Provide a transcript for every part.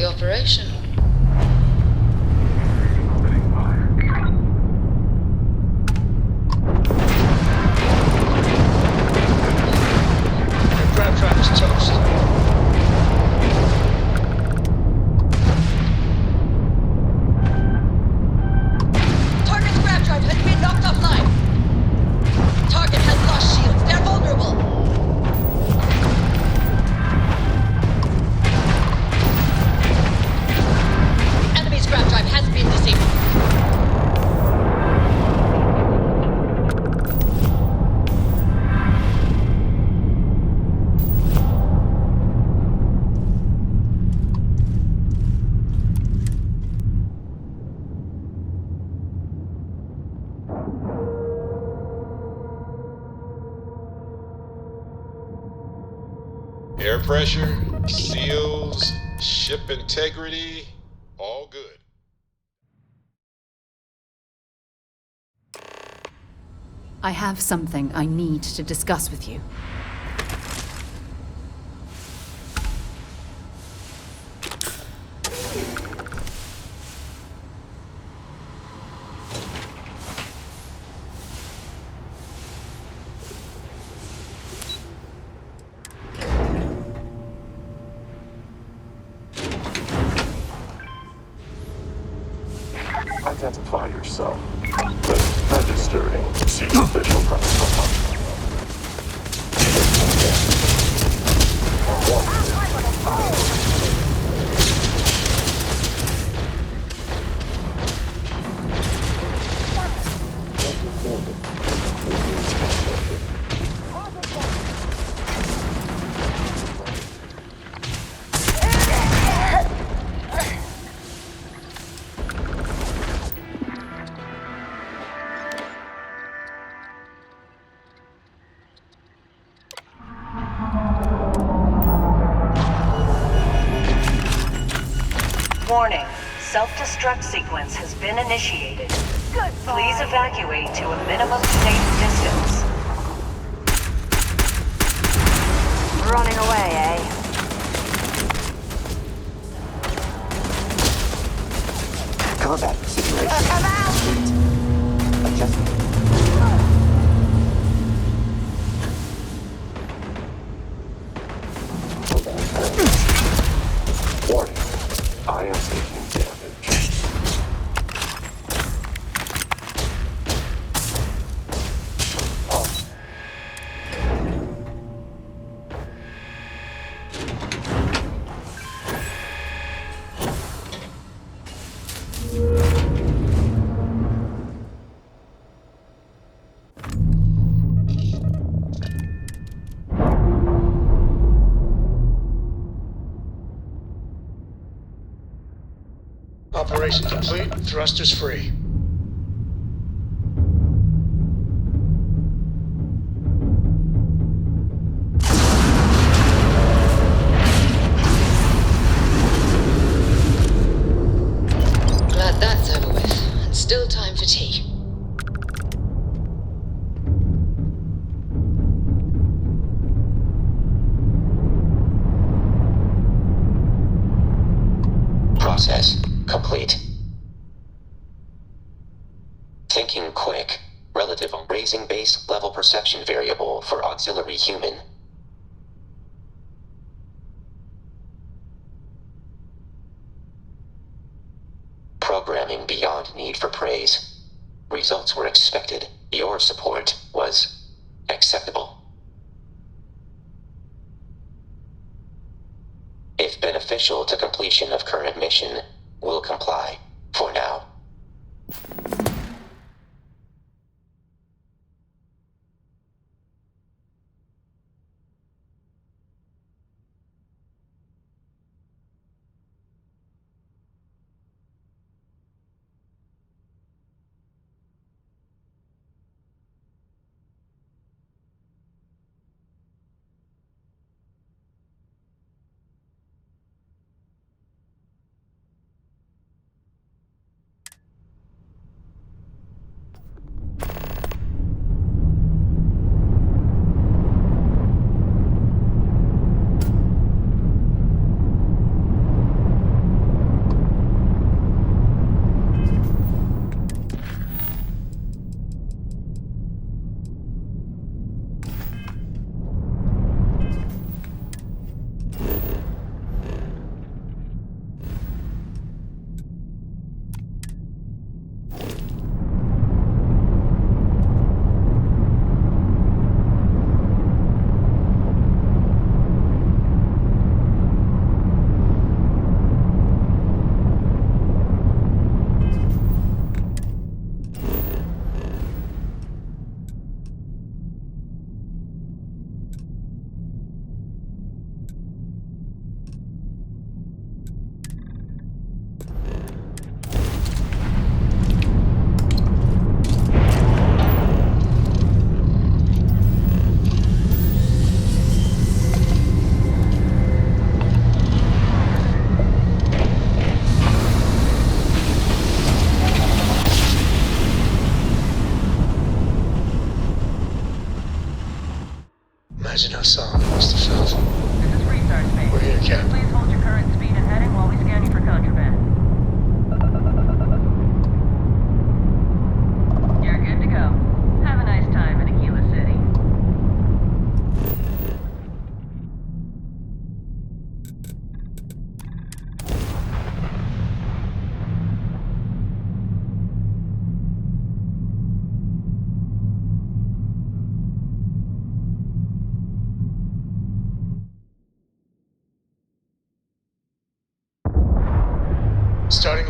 operation. The grab trap is toast. Target's grab drive has been knocked offline. Target has lost shields. They're vulnerable. Enemy's grab drive has been disabled. Air pressure, seals, ship integrity, all good. I have something I need to discuss with you. Identify yourself. Registering. See official protocol. Warning. Self-destruct sequence has been initiated. Please evacuate to a minimum safe distance. Running away, eh? Combat situation. Come out! Adjustment. Warning. I am taking damage. Operation complete. Thrusters free. Glad that's over with. And still time for tea. Process complete. Thinking quick. Relative on raising base level perception variable for auxiliary human. Programming beyond need for praise. Results were expected. Your support was acceptable. If beneficial to completion of current mission, will comply. For now.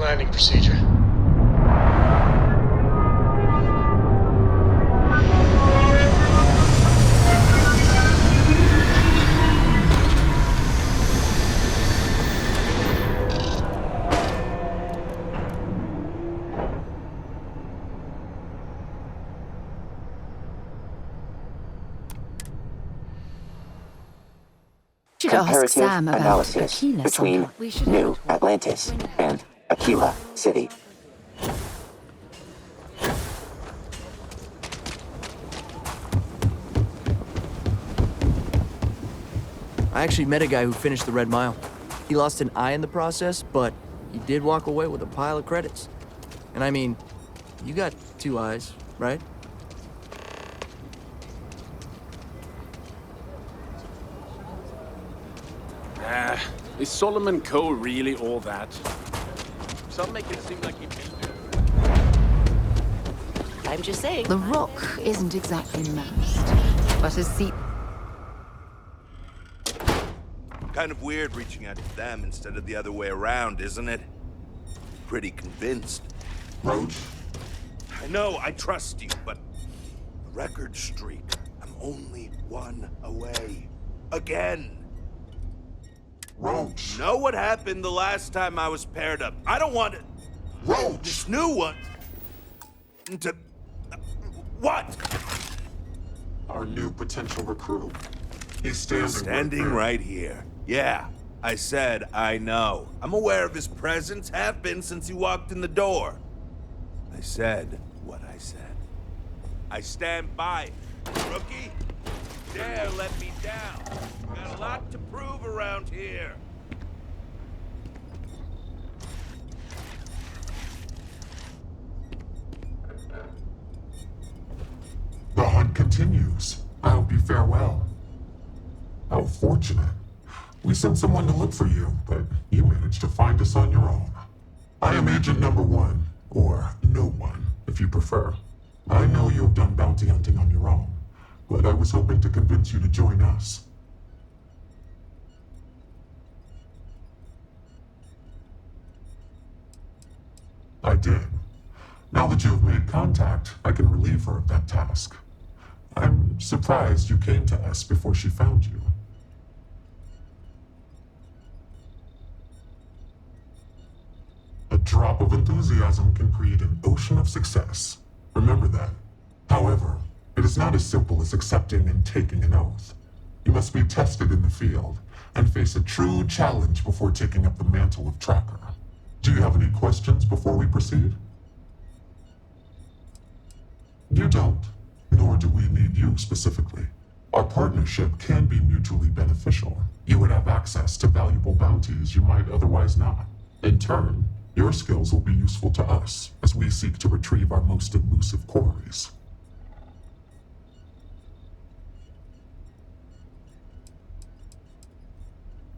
landing procedure. Should ask Comparative Sam about analysis Aquila between sometime. We should New Atlantis and Aquila City. I actually met a guy who finished the Red Mile. He lost an eye in the process, but he did walk away with a pile of credits. And I mean, you got 2 eyes, right? Is Solomon Cole really all that? Some make it seem like he can do. I'm just saying. The rock isn't exactly masked, but is see. Kind of weird reaching out to them instead of the other way around, isn't it? Pretty convinced. Roach? I know, I trust you, but the record streak, I'm only 1 away. Again. Roach! Know what happened the last time I was paired up? I don't want it. Roach! This new one. To. What? Our new potential recruit. He's Standing right here. Yeah, I said I know. I'm aware of his presence, have been since he walked in the door. I said what I said. I stand by it. Rookie, dare let me down. Got a lot to prove around here. The hunt continues. I hope you fare well. How fortunate. We sent someone to look for you, but you managed to find us on your own. I am Agent Number 1, or No One, if you prefer. I know you have done bounty hunting on your own, but I was hoping to convince you to join us. I did. Now that you have made contact, I can relieve her of that task. I'm surprised you came to us before she found you. A drop of enthusiasm can create an ocean of success. Remember that. However, it is not as simple as accepting and taking an oath. You must be tested in the field and face a true challenge before taking up the mantle of tracker. Do you have any questions before we proceed? You don't, nor do we need you specifically. Our partnership can be mutually beneficial. You would have access to valuable bounties you might otherwise not. In turn, your skills will be useful to us as we seek to retrieve our most elusive quarries.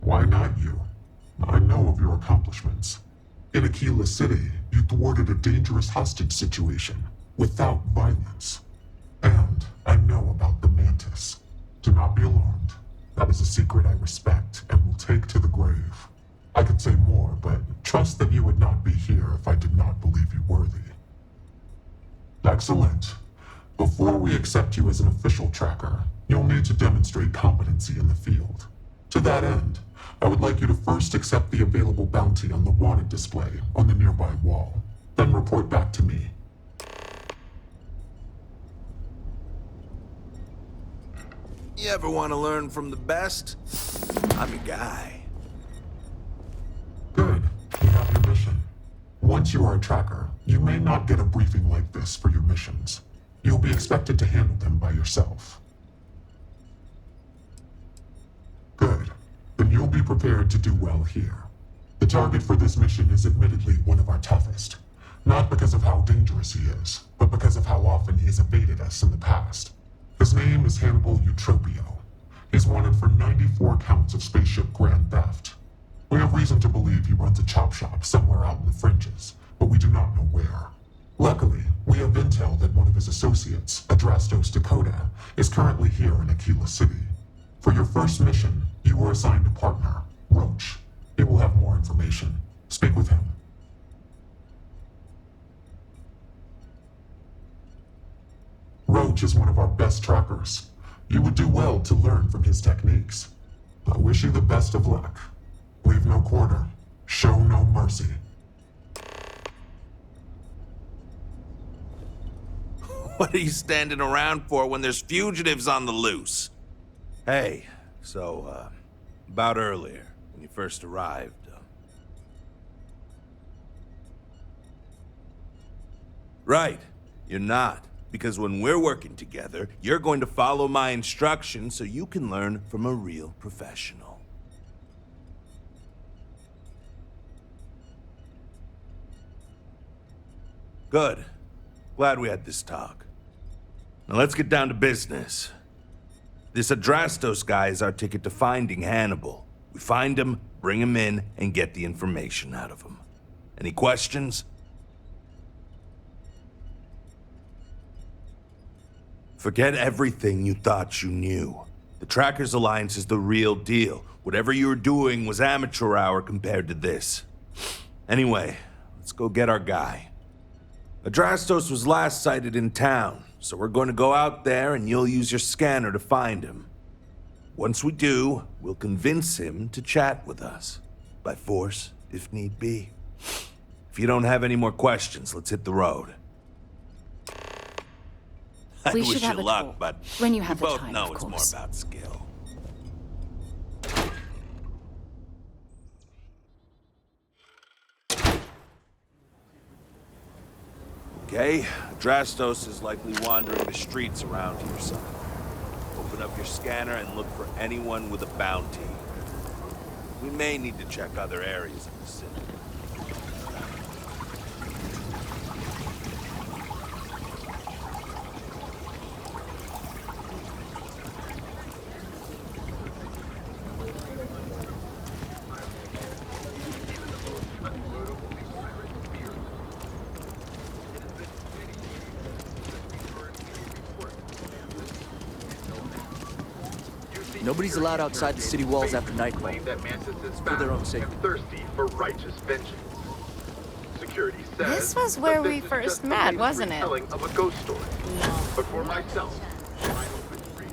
Why not you? I know of your accomplishments. In Aquila City, you thwarted a dangerous hostage situation without violence. And I know about the Mantis. Do not be alarmed. That is a secret I respect and will take to the grave. I could say more, but trust that you would not be here if I did not believe you worthy. Excellent. Before we accept you as an official tracker, you'll need to demonstrate competency in the field. To that end, I would like you to first accept the available bounty on the wanted display on the nearby wall, then report back to me. You ever want to learn from the best? I'm your guy. Good. You have your mission. Once you are a tracker, you may not get a briefing like this for your missions. You'll be expected to handle them by yourself. Good. Then you'll be prepared to do well here. The target for this mission is admittedly one of our toughest. Not because of how dangerous he is, but because of how often he has evaded us in the past. His name is Hannibal Eutropio. He's wanted for 94 counts of spaceship grand theft. We have reason to believe he runs a chop shop somewhere out in the fringes, but we do not know where. Luckily, we have intel that one of his associates, Adrastos Dakota, is currently here in Aquila City. For your first mission, you were assigned a partner, Roach. He will have more information. Speak with him. Roach is one of our best trackers. You would do well to learn from his techniques. I wish you the best of luck. Leave no quarter. Show no mercy. What are you standing around for when there's fugitives on the loose? Hey, so, about earlier, when you first arrived, Right, you're not. Because when we're working together, you're going to follow my instructions so you can learn from a real professional. Good. Glad we had this talk. Now let's get down to business. This Adrastos guy is our ticket to finding Hannibal. We find him, bring him in, and get the information out of him. Any questions? Forget everything you thought you knew. The Trackers Alliance is the real deal. Whatever you were doing was amateur hour compared to this. Anyway, let's go get our guy. Adrastos was last sighted in town, so we're going to go out there and you'll use your scanner to find him. Once we do, we'll convince him to chat with us. By force, if need be. If you don't have any more questions, let's hit the road. I We wish should have you a luck, talk. but When you have we the both time, know of it's more course. about skill. Okay, Adrastos is likely wandering the streets around here somewhere. Open up your scanner and look for anyone with a bounty. We may need to check other areas of the city. Nobody's allowed outside the city walls after nightfall. For their own safety. Thirsty for righteous vengeance. Security says This was where we first met, wasn't it? Telling of a ghost story. But for myself, I hope it's real.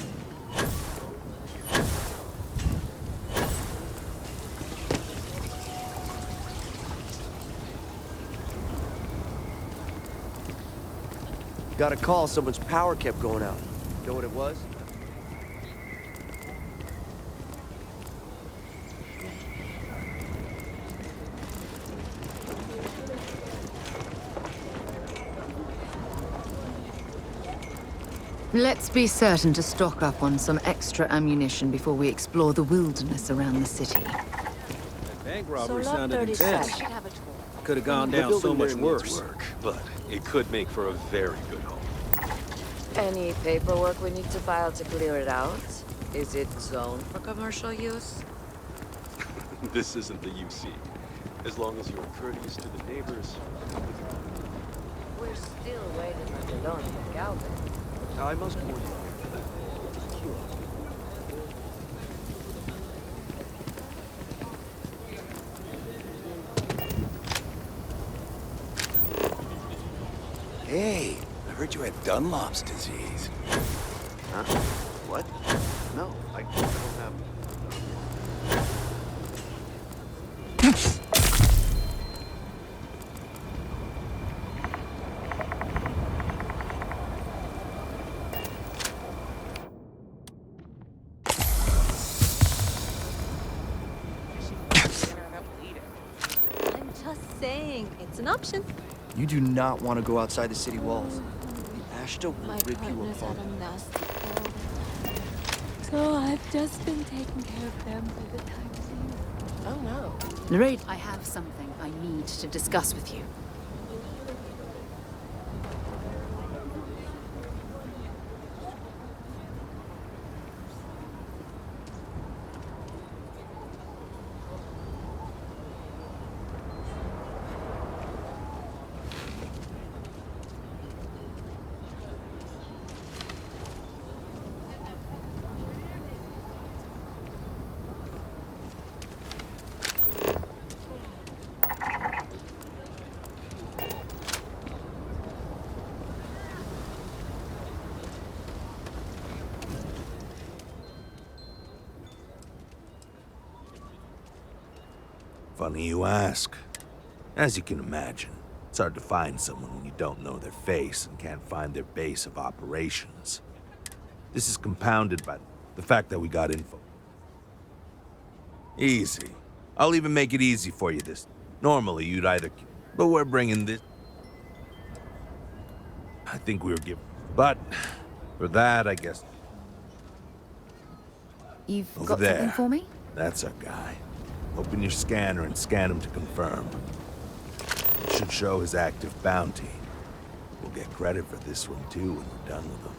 Got a call, someone's power kept going out. Know what it was? Let's be certain to stock up on some extra ammunition before we explore the wilderness around the city. Bank robbery sounded intense. Could have gone down so much worse. But it could make for a very good home. Any paperwork we need to file to clear it out? Is it zoned for commercial use? This isn't the UC. As long as you're courteous to the neighbors. We're still waiting on the loan from Galvin. I must warn you. Hey, I heard you had Dunlop's disease. Huh? What? No, I don't have... I'm just saying, it's an option. You do not want to go outside the city walls. The Ashta will My rip you partner's apart. had a nasty cold. So I've just been taking care of them for the time being. Oh no. Narrate, I have something I need to discuss with you. Funny you ask. As you can imagine, it's hard to find someone when you don't know their face and can't find their base of operations. This is compounded by the fact that we got info. Easy. I'll even make it easy for you this. Normally, you'd either... But we're bringing this... I think we were given... But, for that, I guess... You've Over got there. something for me? That's our guy. Open your scanner and scan him to confirm. It should show his active bounty. We'll get credit for this one, too, when we're done with him.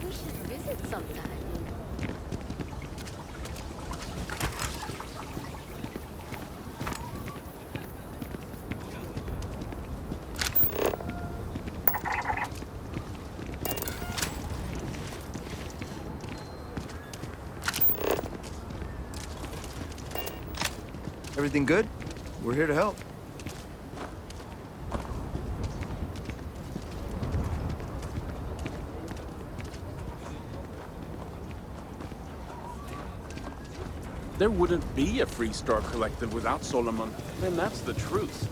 We should visit sometime. Everything good? We're here to help. There wouldn't be a Freestar Collective without Solomon, and that's the truth.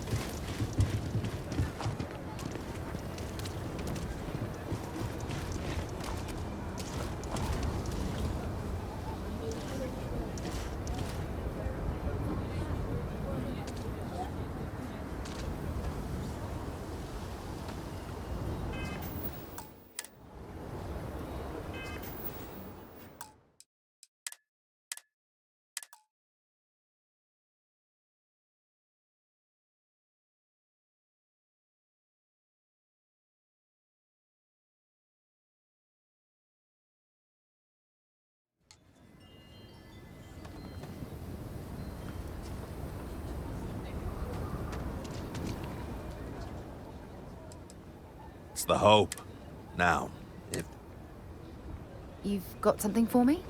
It's the hope. Now, if... You've got something for me?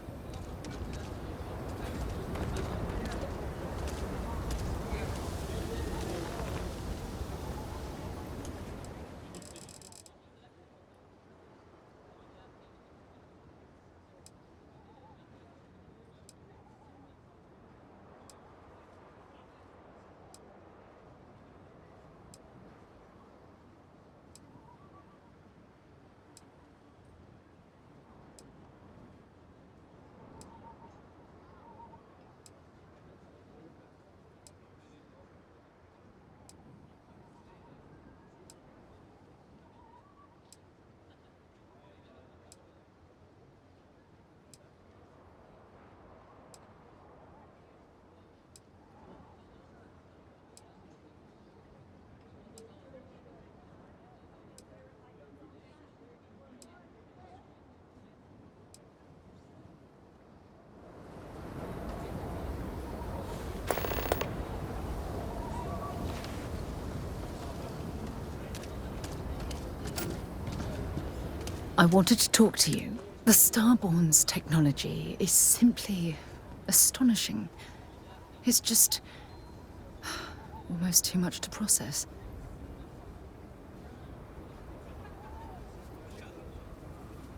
I wanted to talk to you. The Starborn's technology is simply astonishing. It's just almost too much to process.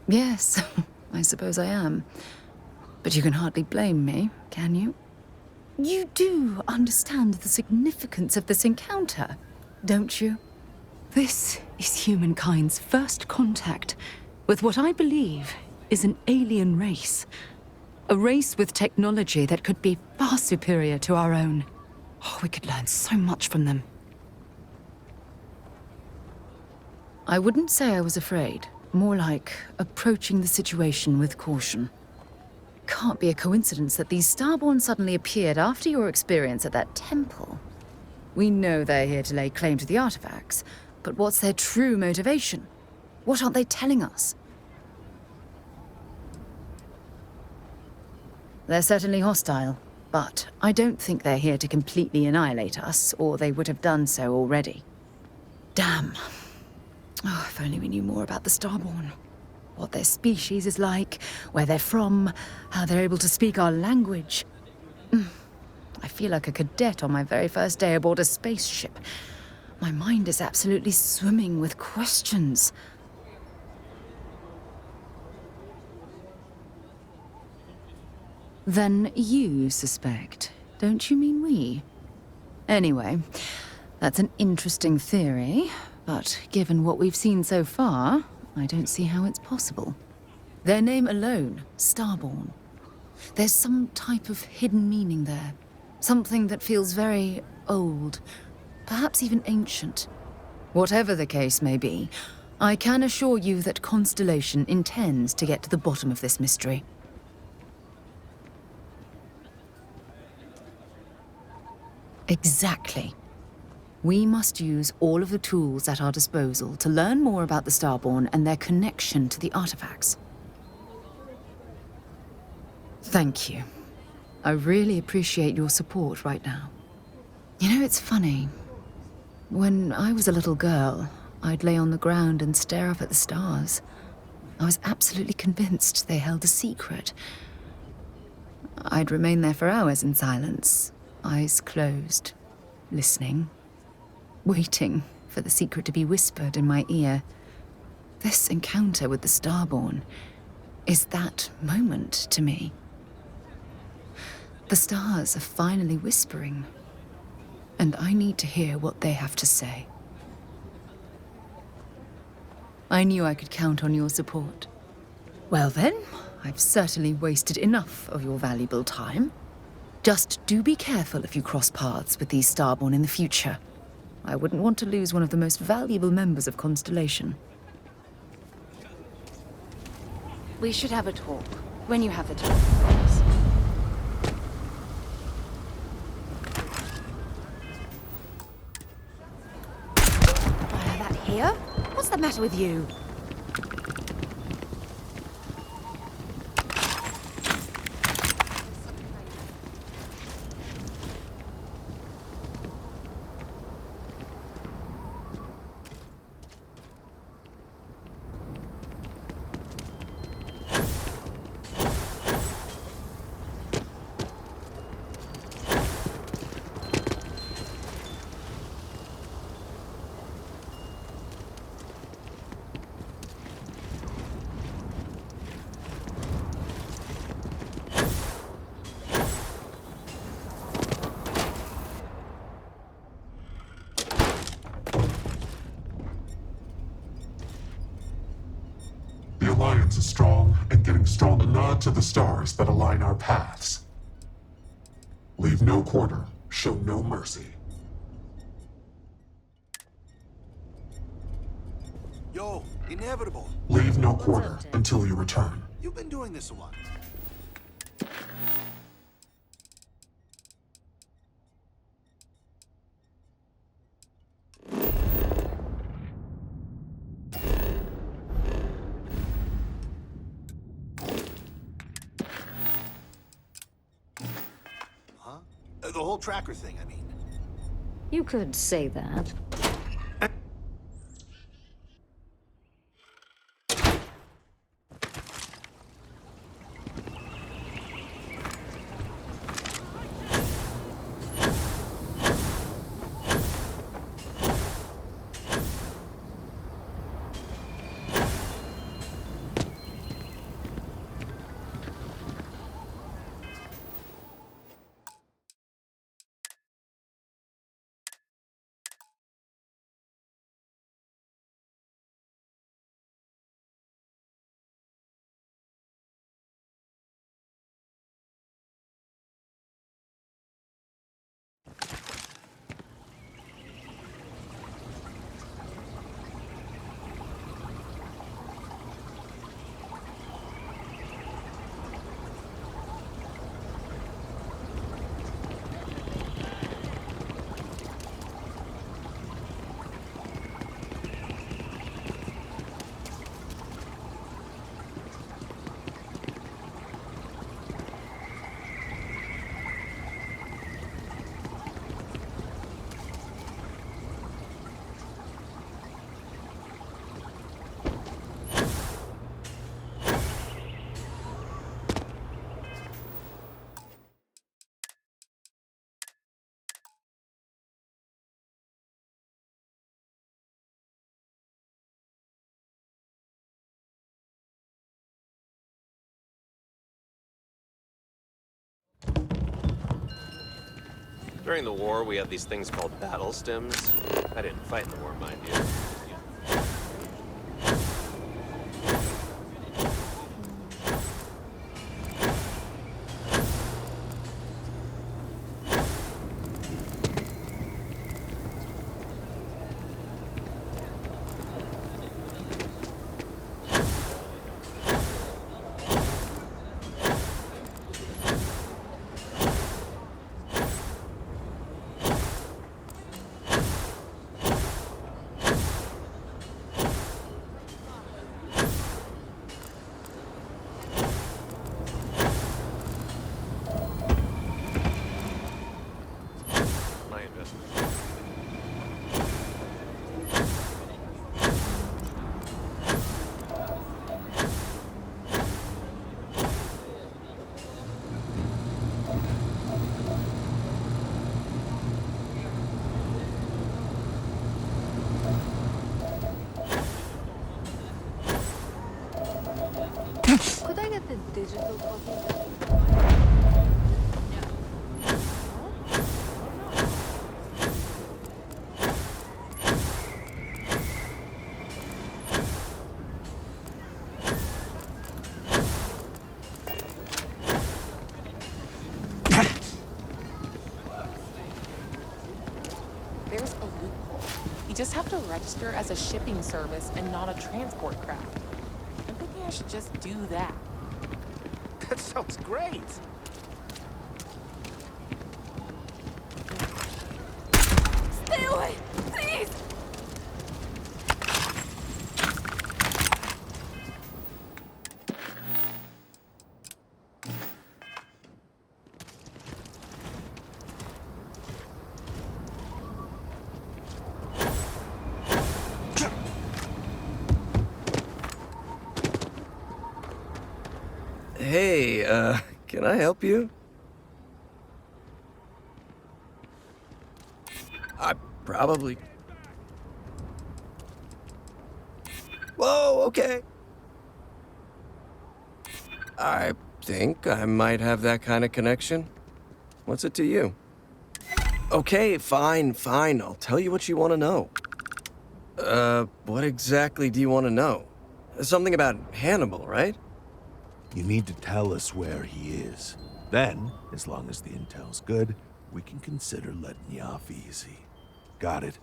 Yes, I suppose I am. But you can hardly blame me, can you? You do understand the significance of this encounter, don't you? This is humankind's first contact with what I believe is an alien race. A race with technology that could be far superior to our own. Oh, we could learn so much from them. I wouldn't say I was afraid. More like approaching the situation with caution. Can't be a coincidence that these Starborn suddenly appeared after your experience at that temple. We know they're here to lay claim to the artifacts, but what's their true motivation? What aren't they telling us? They're certainly hostile, but I don't think they're here to completely annihilate us, or they would have done so already. Damn. Oh, if only we knew more about the Starborn. What their species is like, where they're from, how they're able to speak our language. I feel like a cadet on my very first day aboard a spaceship. My mind is absolutely swimming with questions. Then you suspect, don't you mean we? Anyway, that's an interesting theory, but given what we've seen so far, I don't see how it's possible. Their name alone, Starborn. There's some type of hidden meaning there. Something that feels very old, perhaps even ancient. Whatever the case may be, I can assure you that Constellation intends to get to the bottom of this mystery. Exactly. We must use all of the tools at our disposal to learn more about the Starborn and their connection to the artifacts. Thank you. I really appreciate your support right now. You know, it's funny. When I was a little girl, I'd lay on the ground and stare up at the stars. I was absolutely convinced they held a secret. I'd remain there for hours in silence, eyes closed, listening, waiting for the secret to be whispered in my ear. This encounter with the Starborn is that moment to me. The stars are finally whispering, and I need to hear what they have to say. I knew I could count on your support. Well then, I've certainly wasted enough of your valuable time. Just do be careful if you cross paths with these Starborn in the future. I wouldn't want to lose one of the most valuable members of Constellation. We should have a talk when you have the time, please. That here? What's the matter with you? The Alliance is strong and getting stronger. Nod to the stars that align our paths. Leave no quarter, show no mercy. Yo, inevitable. Leave no quarter until you return. You've been doing this a while. Huh? The whole tracker thing, I mean. You could say that. During the war, we had these things called battle stims. I didn't fight in the war, mind you. My investment. Could I get the digital copy? There's a loophole. You just have to register as a shipping service and not a transport craft. I'm thinking I should just do that. That sounds great. Stay away, please! Hey, can I help you? I probably... Whoa, okay. I think I might have that kind of connection. What's it to you? Okay, fine. I'll tell you what you want to know. What exactly do you want to know? Something about Hannibal, right? You need to tell us where he is. Then, as long as the intel's good, we can consider letting you off easy. Got it?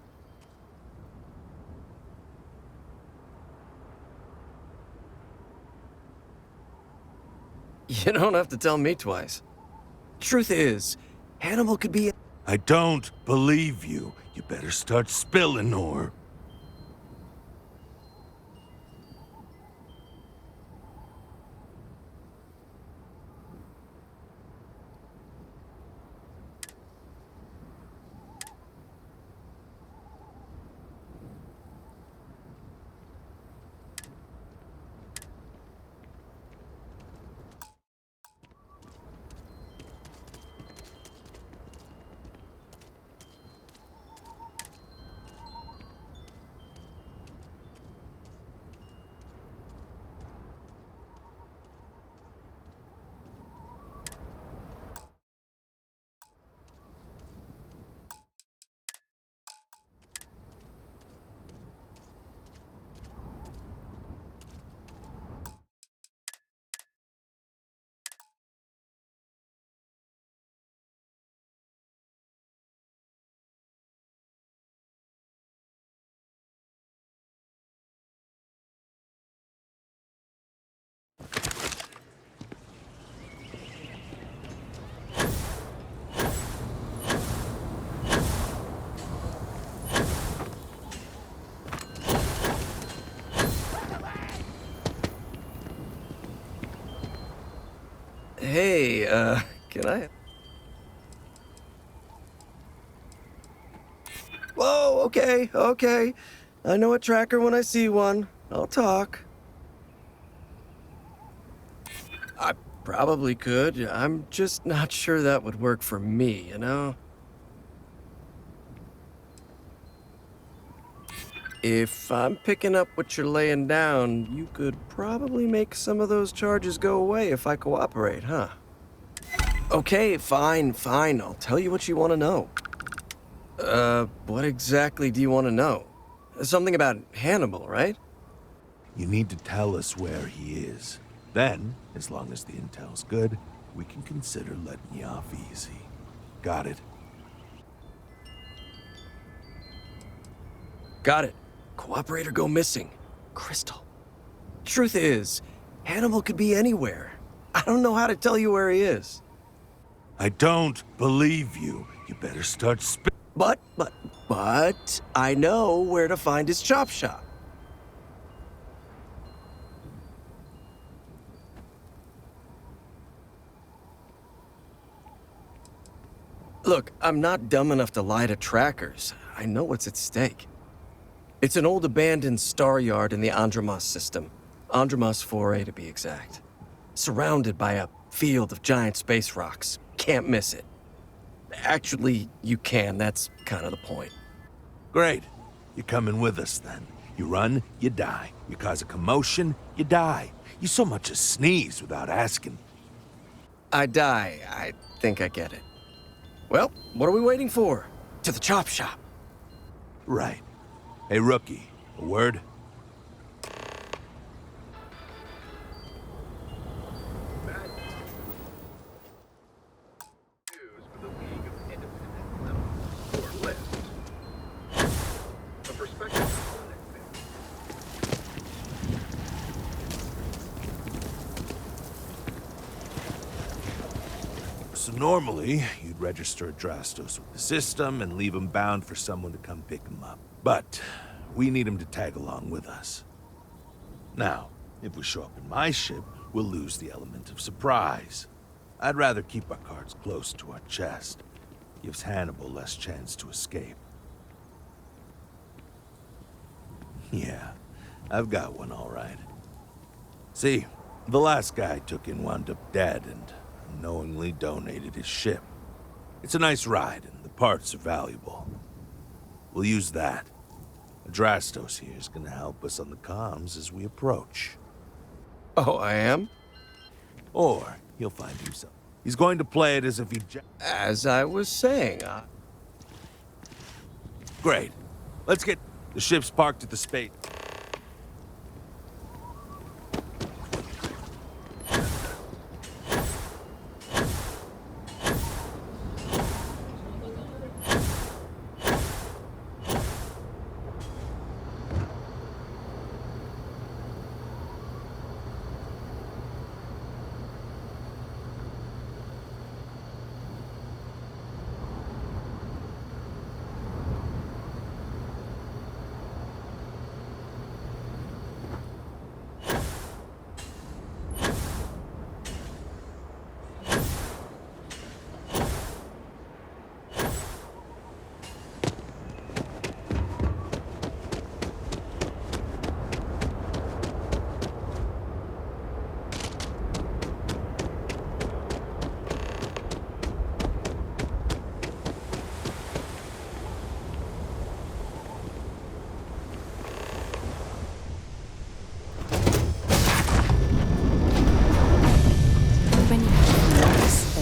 You don't have to tell me twice. Truth is, Hannibal could be... I don't believe you. You better start spilling, or... Hey, can I... Whoa, okay. I know a tracker when I see one. I'll talk. I probably could. I'm just not sure that would work for me, you know? If I'm picking up what you're laying down, you could probably make some of those charges go away if I cooperate, huh? Okay, fine. I'll tell you what you want to know. What exactly do you want to know? Something about Hannibal, right? You need to tell us where he is. Then, as long as the intel's good, we can consider letting you off easy. Got it? Got it. Cooperator go missing. Crystal. Truth is, Hannibal could be anywhere. I don't know how to tell you where he is. I don't believe you. You better start But I know where to find his chop shop. Look, I'm not dumb enough to lie to trackers. I know what's at stake. It's an old abandoned star yard in the Andromos system. Andromos 4A to be exact. Surrounded by a field of giant space rocks. Can't miss it. Actually, you can. That's kind of the point. Great. You're coming with us then. You run, you die. You cause a commotion, you die. You so much as sneeze without asking. I die. I think I get it. Well, what are we waiting for? To the chop shop. Right. Hey, rookie, a word? So normally, you'd register Adrastos with the system and leave him bound for someone to come pick him up. But we need him to tag along with us. Now, if we show up in my ship, we'll lose the element of surprise. I'd rather keep our cards close to our chest. Gives Hannibal less chance to escape. Yeah, I've got one all right. See, the last guy I took in wound up dead and unknowingly donated his ship. It's a nice ride, and the parts are valuable. We'll use that. Adrastos here is gonna help us on the comms as we approach. Oh, I am? Or he'll find himself. He's going to play it as if he... As I was saying, Great. Let's get... The ship's parked at the space.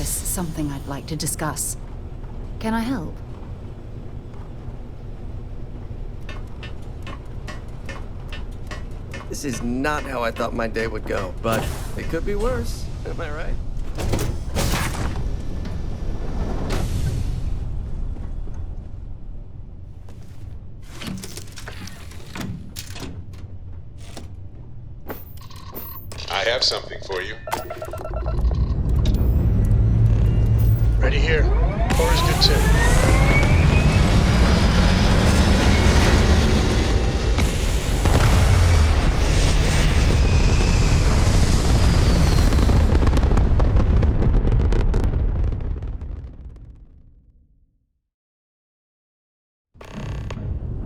Something I'd like to discuss. Can I help? This is not how I thought my day would go, but it could be worse. Am I right? I have something for you. Ready here. Core is good too.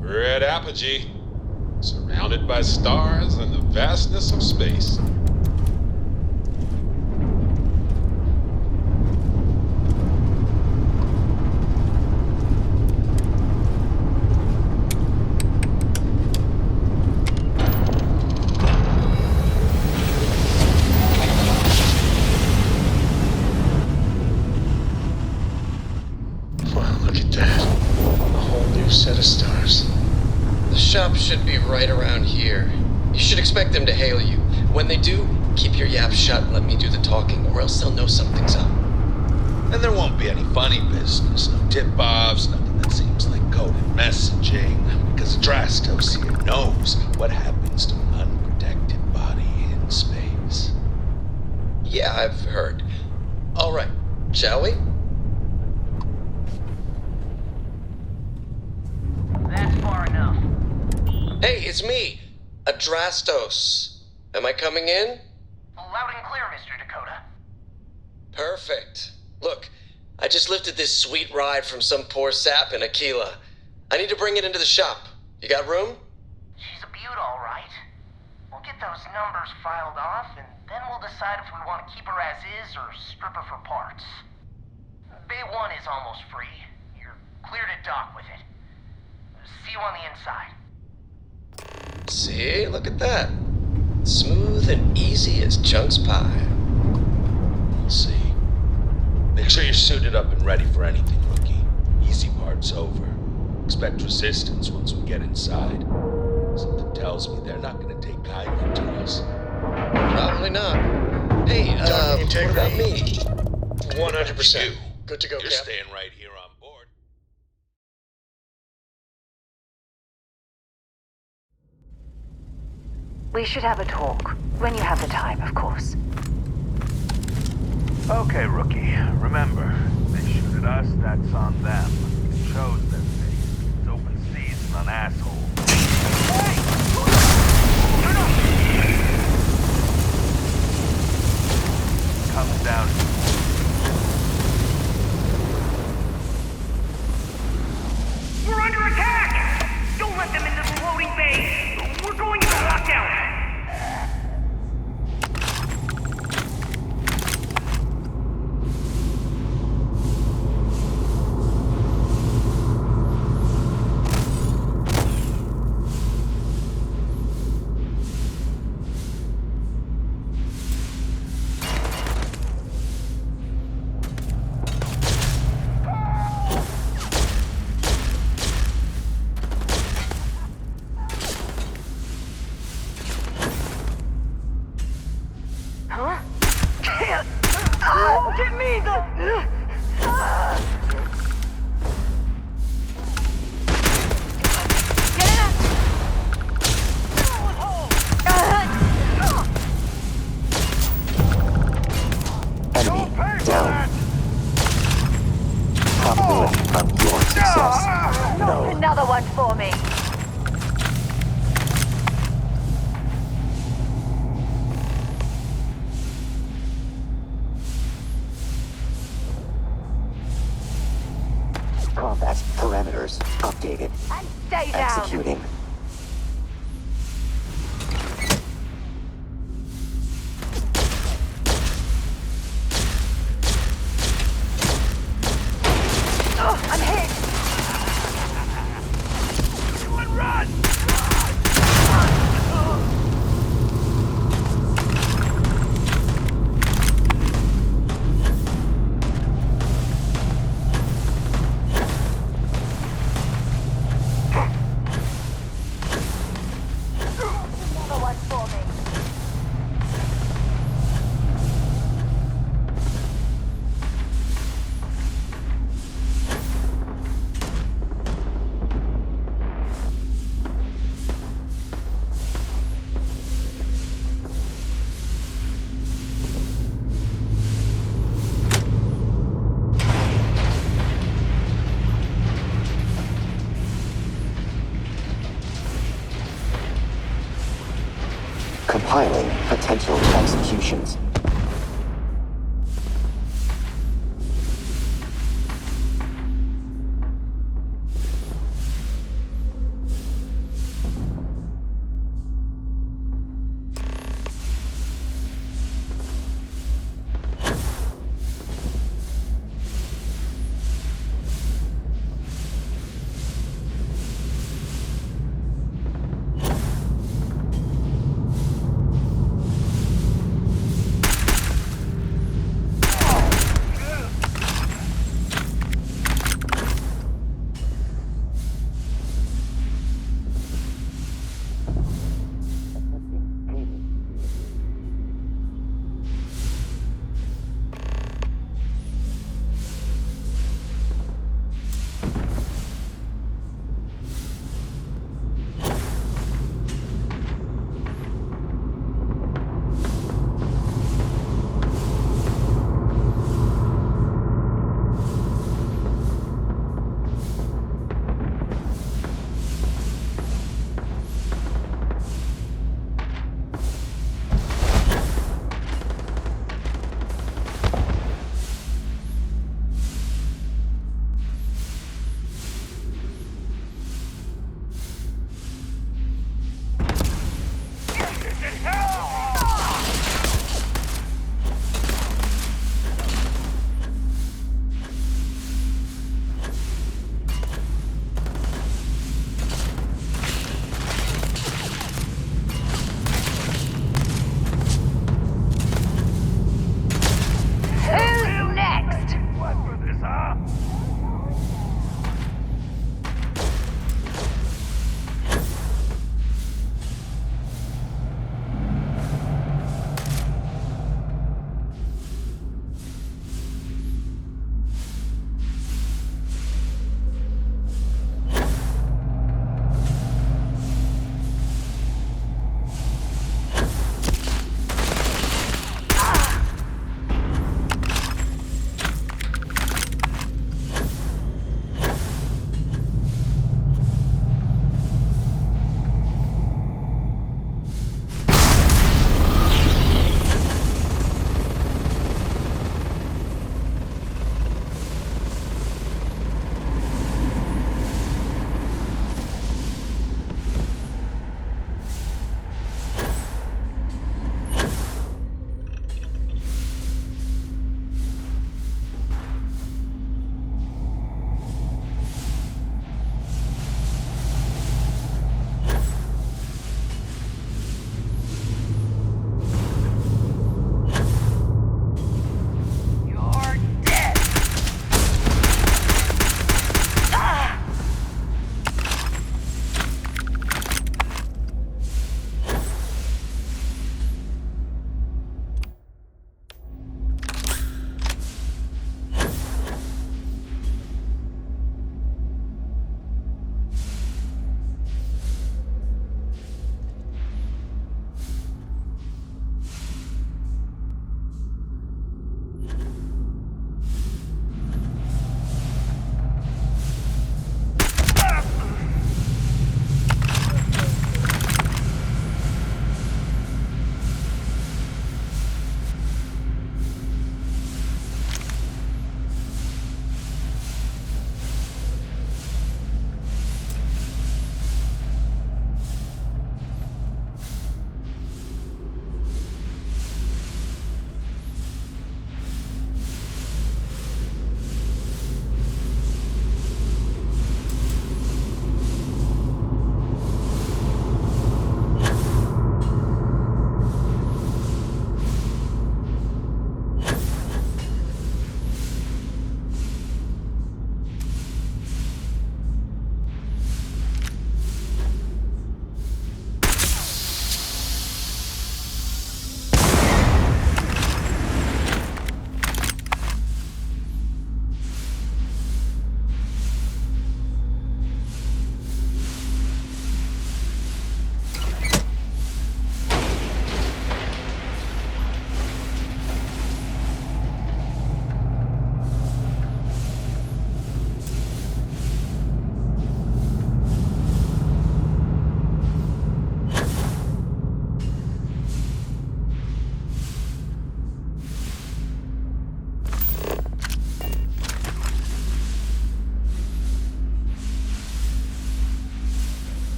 We're at Apogee, surrounded by stars and the vastness of space. shop should be right around here. You should expect them to hail you. When they do, keep your yap shut and let me do the talking, or else they'll know something's up. And there won't be any funny business, no tip-offs, nothing that seems like coded messaging, because Drastos here knows what happens to an unprotected body in space. Yeah, I've heard. All right, shall we? That's far enough. Hey, it's me, Adrastos. Am I coming in? Loud and clear, Mr. Dakota. Perfect. Look, I just lifted this sweet ride from some poor sap in Aquila. I need to bring it into the shop. You got room? She's a beaut, all right. We'll get those numbers filed off, and then we'll decide if we want to keep her as is or strip her for parts. Bay 1 is almost free. You're clear to dock with it. See you on the inside. See, look at that. Smooth and easy as Chunk's pie. We'll see. Make sure you're suited up and ready for anything, rookie. Easy part's over. Expect resistance once we get inside. Something tells me they're not gonna take kindly to us. Probably not. Hey, what about me? 100%. Good to go, You're Cap. staying right here on board. We should have a talk. When you have the time, of course. Okay, rookie. Remember, they shoot at us, that's on them. It shows their face. It's open season on assholes. Comes down. We're under attack! Don't let them into the loading bay! We're going into lockdown! Get me the... Enemy down. Probability of your success. No. Another one for me. Combat parameters updated. And stay down. Executing. I'm hit. Run! Another one for me. Compiling potential executions.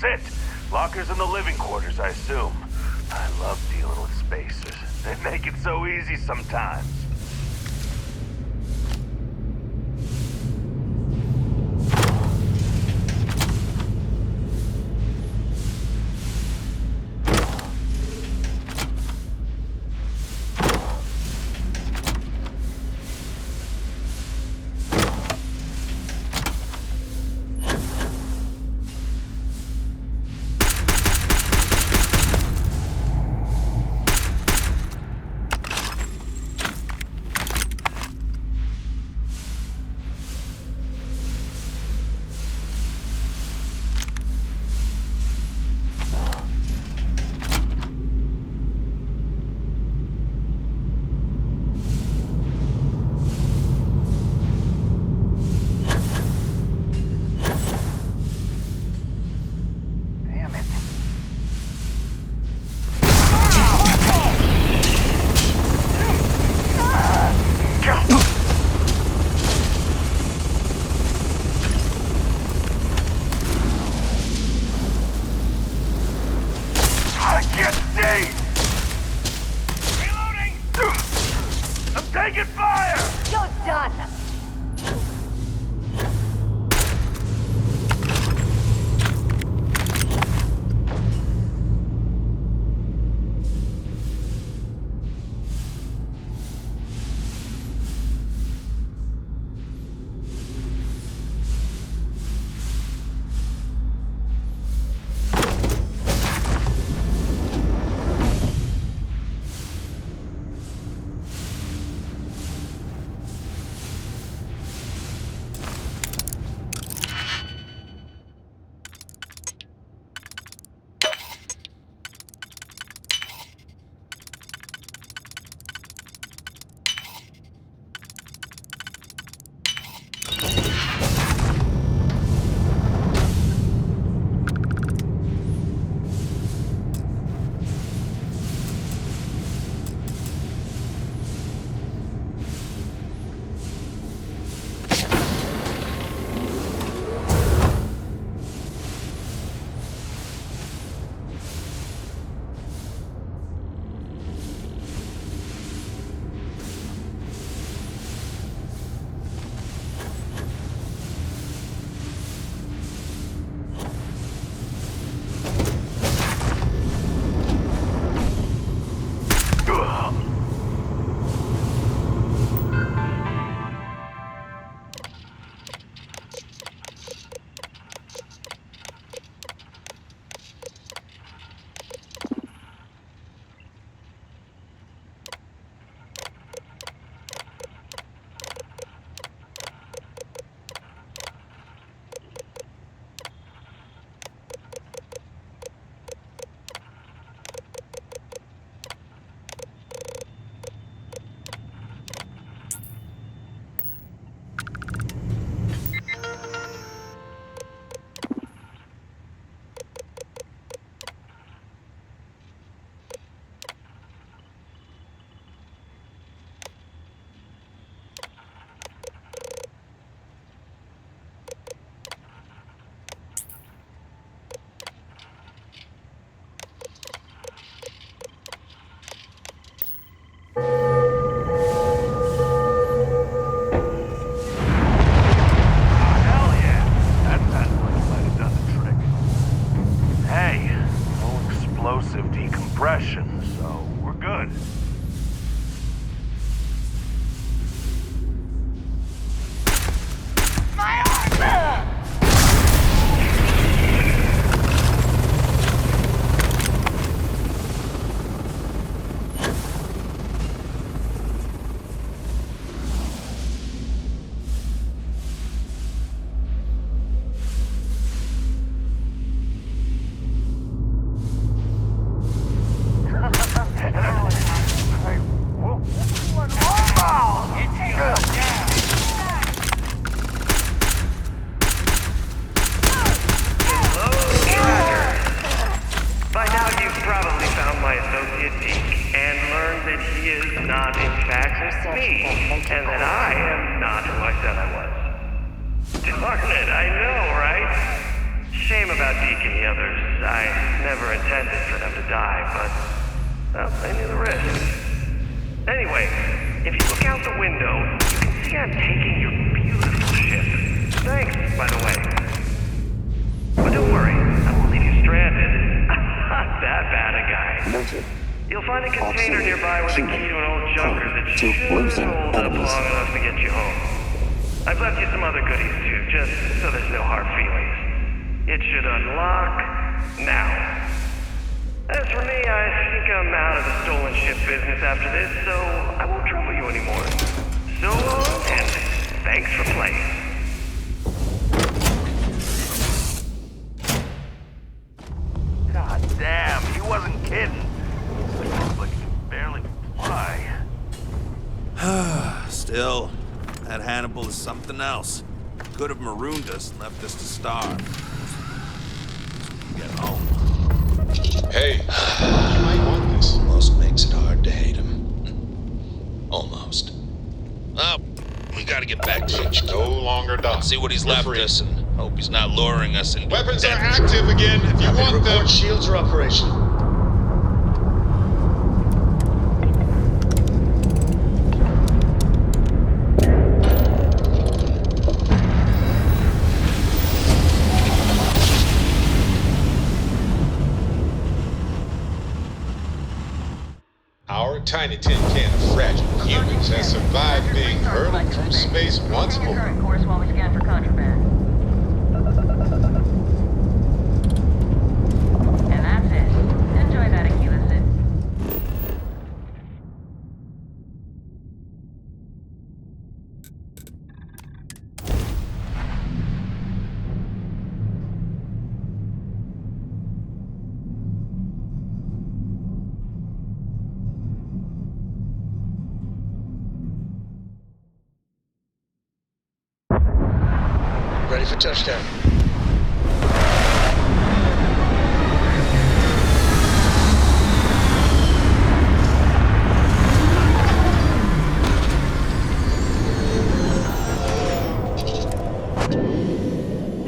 Sit. Lockers in the living quarters, I assume. I love dealing with spacers. They make it so easy sometimes. Zeke and the others. I never intended for them to die, but, well, I knew the risk. Anyway, if you look out the window, you can see I'm taking your beautiful ship. Thanks, by the way. But don't worry, I won't leave you stranded. I'm not that bad a guy. Noted. You'll find a container nearby with a key to an old junker that to should losing hold up enemies. long enough to get you home. I've left you some other goodies too, just so there's no hard feelings. It should unlock now. As for me, I think I'm out of the stolen ship business after this, so I won't trouble you anymore. So long, and thanks for playing. God damn, he wasn't kidding. Looks like he can barely fly. Still, that Hannibal is something else. Could have marooned us and left us to starve. Get home. Hey, you might want this. Almost makes it hard to hate him. Almost. Well, we gotta get back to It's no longer done. see what he's You're left free. us and hope he's not luring us into Weapons are death. active again if you want them. Shields are operational. Our tiny tin can of fragile humans has survived being hurled through space once more. Current course while we scan for contraband. And that's it. Enjoy that, Achilles. Ready for touchdown.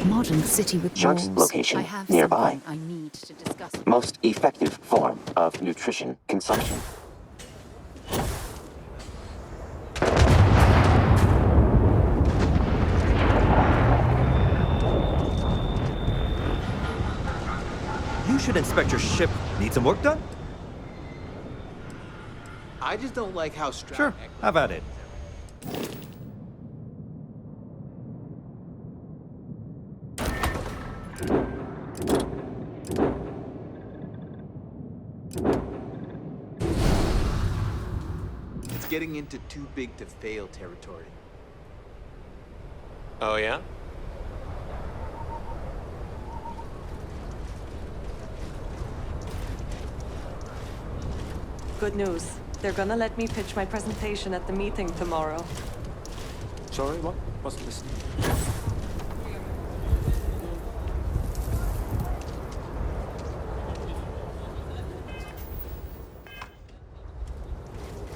Modern city with Shark's walls. location I have nearby. something I need to discuss. Most effective form of nutrition consumption. You should inspect your ship. Need some work done? I just don't like how Sure. How about it? It's getting into too big to fail territory. Oh, yeah? Good news. They're gonna let me pitch my presentation at the meeting tomorrow. Sorry, what? Wasn't listening.